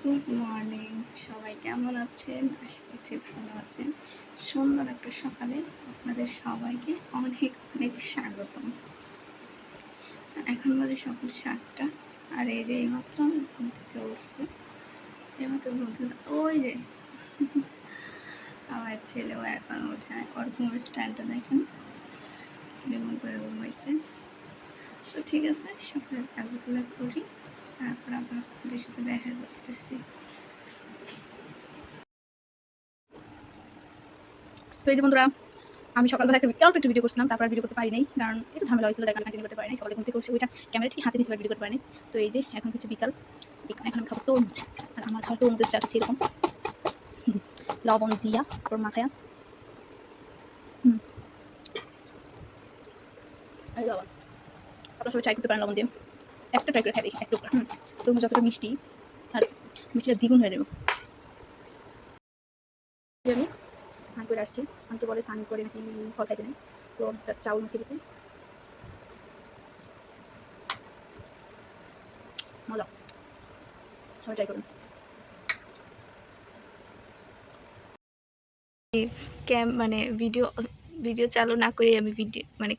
Good morning, সবাই কেমন আছেন? আশা করছি ভালো আছেন। সুন্দর একটা সকালে আপনাদের সবাইকে অনেক অনেক স্বাগতম। এখন বাজে সকাল 7টা, আর এই যে এইমাত্র আমি ঘুম থেকে উঠছি। এইমাত্র ঘুম থেকে ওই যে আমার ছেলেও এখন ওঠায়, ওর ঘুমের স্টাইলটা দেখেন কিরকম করে ঘুমাইছে। তো ঠিক আছে, সকালের কাজগুলো করি, তারপর আবার আপনাদের সাথে দেখা করতেছি। তো এই যে বন্ধুরা, আমি সকালবেলা অল্প একটু ভিডিও করছিলাম, তারপর ভিডিও করতে পারি নাই, কারণ একটু ঝামেলা হয়েছিল, দেখান কন্টিনিউ করতে পারি নাই। সকালে ঘুম থেকে উঠে ওইটা ক্যামেরা ঠিক হাতে নিয়ে ভিডিও করতে পারি নাই। তো এই যে এখন কিছু বিকাল, এখন আমি খাবো তরমুজ। আর আমার ঘর তরমুজের চাচ্ছি এরকম লবণ দিয়া তারপর মাখায়া লবণ, আপনারা সবাই ট্রাই করতে পারেন লবণ দিয়ে। একটা ট্রাই করে খাই একটু তরমুজ যতটা মিষ্টি, আর মিষ্টিটা দ্বিগুণ হয়ে যাবে। আমি স্নান করে আসছি, আমাকে বলে স্নান করে নাকি ফল খাইতে নেই, তো চাউল মুখে দিয়েছি, মজা, সবাই ট্রাই করুন। মানে ভিডিও ভিডিও চালু না করে আমি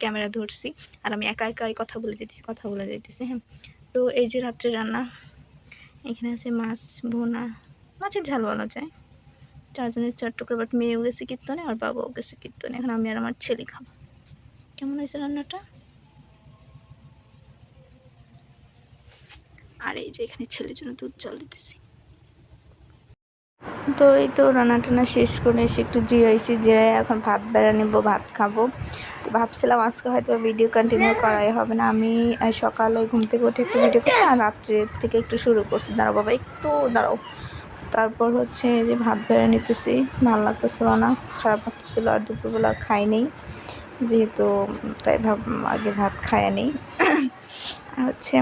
ক্যামেরা ধরছি, আর আমি একা একাই কথা বলে যাইতেছি। হ্যাঁ, তো এই যে রাত্রে রান্না, এখানে আছে মাছ ভুনা, মাছের ঝাল বলা যায়। 4 জনের 4 টুকরো, বাট মেয়েও গেছে কীর্তনে আর বাবাও গেছে কীর্তনে। এখন আমি আর আমার ছেলে খাবো। কেমন হয়েছে রান্নাটা? আর এই যে এখানে ছেলের জন্য দুধ জল দিতেছি। তো এই তো রান্না টান্না শেষ করে এসে একটু জিরাইছি, জিরাই এখন ভাত বেড়া নিব, ভাত খাবো। তো ভাবছিলাম আজকে হয়তো ভিডিও কন্টিনিউ করাই হবে না। আমি সকালে ঘুম থেকে উঠে একটু ভিডিও করছি, আর রাত্রে থেকে একটু শুরু করছি। দাঁড়াও বাবা, একটু দাঁড়াও। তারপর হচ্ছে যে ভাত বেড়ে নিতেছি, ভালো লাগতেছিল না, খারাপ লাগতেছিল, আর দুপুরবেলা খাই নেই যেহেতু, তাই আগে ভাত খায় নেই। আর হচ্ছে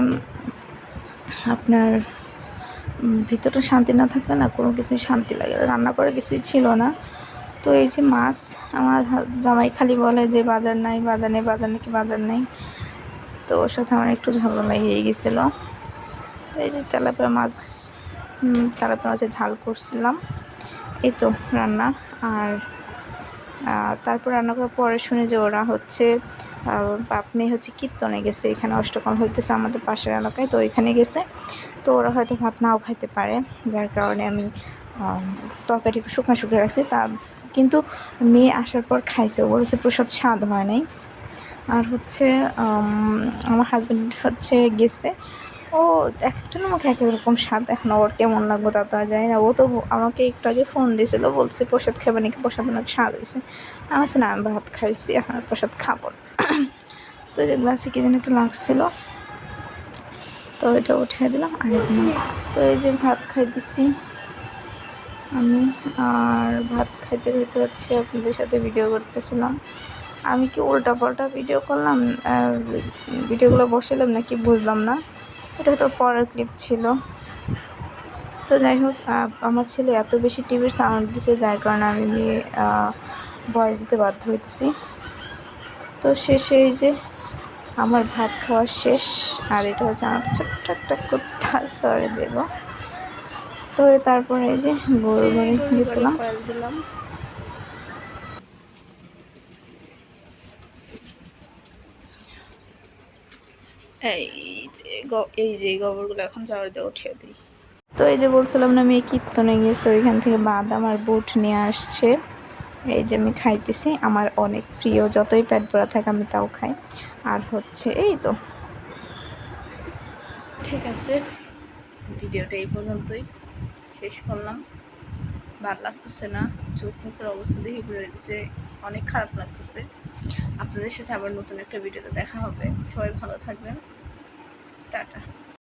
আপনার ভিতরটা শান্তি না থাকলে না কোনো কিছুই শান্তি লাগে, রান্না করে কিছুই ছিল না। তো এই যে মাছ, আমার জামাই খালি বলে যে বাজার নাই, বাজার নেই, বাজার নাকি বাজার নেই। তো ওর সাথে আমার একটু ঝামেলা হয়ে গেছিলো। তো এই যে তেলাপিয়া মাছের ঝাল করছিলাম, এই তো রান্না। আর তারপর রান্না করার পরে শুনে যে ওরা হচ্ছে বাপ মেয়ে হচ্ছে কীর্তনে গেছে, এখানে অষ্টকল হইতেছে আমাদের পাশের এলাকায়, তো ওইখানে গেছে। তো ওরা হয়তো ভাত নাও খাইতে পারে, যার কারণে আমি তরকারি একটু শুকনো শুকনো রাখছি। কিন্তু মেয়ে আসার পর খাইছে, বলেছে প্রসাদ স্বাদ হয় নাই। আর হচ্ছে আমার হাজব্যান্ড হচ্ছে গেছে, ও এক একজনের মুখে এক এক রকম স্বাদ, এখন ওর কেমন লাগবে তা তো আর জানি না। ও তো আমাকে একটু আগে ফোন দিয়েছিল, বলছে প্রসাদ খাবে নাকি, প্রসাদ অনেক স্বাদ হয়েছে। আমি বলছি না, আমি ভাত খাইছি, এখন প্রসাদ খাবো না। তো যে গ্লাসে কি যেন একটু লাগছিল, তো এটা উঠিয়ে দিলাম। আর এই জন্য তো এই যে ভাত খাইতেছি আমি, আর ভাত খাইতে খাইতে হচ্ছে আপনাদের সাথে ভিডিও করতেছিলাম। আমি কি উল্টা পাল্টা ভিডিও করলাম, ভিডিওগুলো বসালাম নাকি বুঝলাম না, এটা তো পরের ক্লিপ ছিল। তো যাই হোক, আমার ছেলে এত বেশি টিভির সাউন্ড দিছে, যার কারণে আমি ভয়েস দিতে বাধ্য হইতেছি। তো শেষে এই যে আমার ভাত খাওয়া শেষ, আর এটা হচ্ছে আমার ছোট্ট একটা কুত্তা, সরে দেব। তো তারপরে এই যে গরু বাড়ি গেছিলাম। এই যে গোবরগুলো এখন ঝাড়ু দিয়ে উঠিয়ে দিই। তো এই যে বলছিলাম না, মেয়ে কীর্তনে গেছে, ওইখান থেকে বাদাম আর বুট নিয়ে আসছে। এই যে আমি খাইতেছি, আমার অনেক প্রিয়, যতই পেট ভরা থাকে আমি তাও খাই। আর হচ্ছে এই তো ঠিক আছে, ভিডিওটা এই পর্যন্তই শেষ করলাম। ভালো লাগতেছে না, চোখ মুখের অবস্থা দেখে বুঝে যাচ্ছে অনেক খারাপ লাগতেছে। আপনাদের সাথে আবার নতুন একটা ভিডিওতে দেখা হবে। সবাই ভালো থাকবেন, টাটা।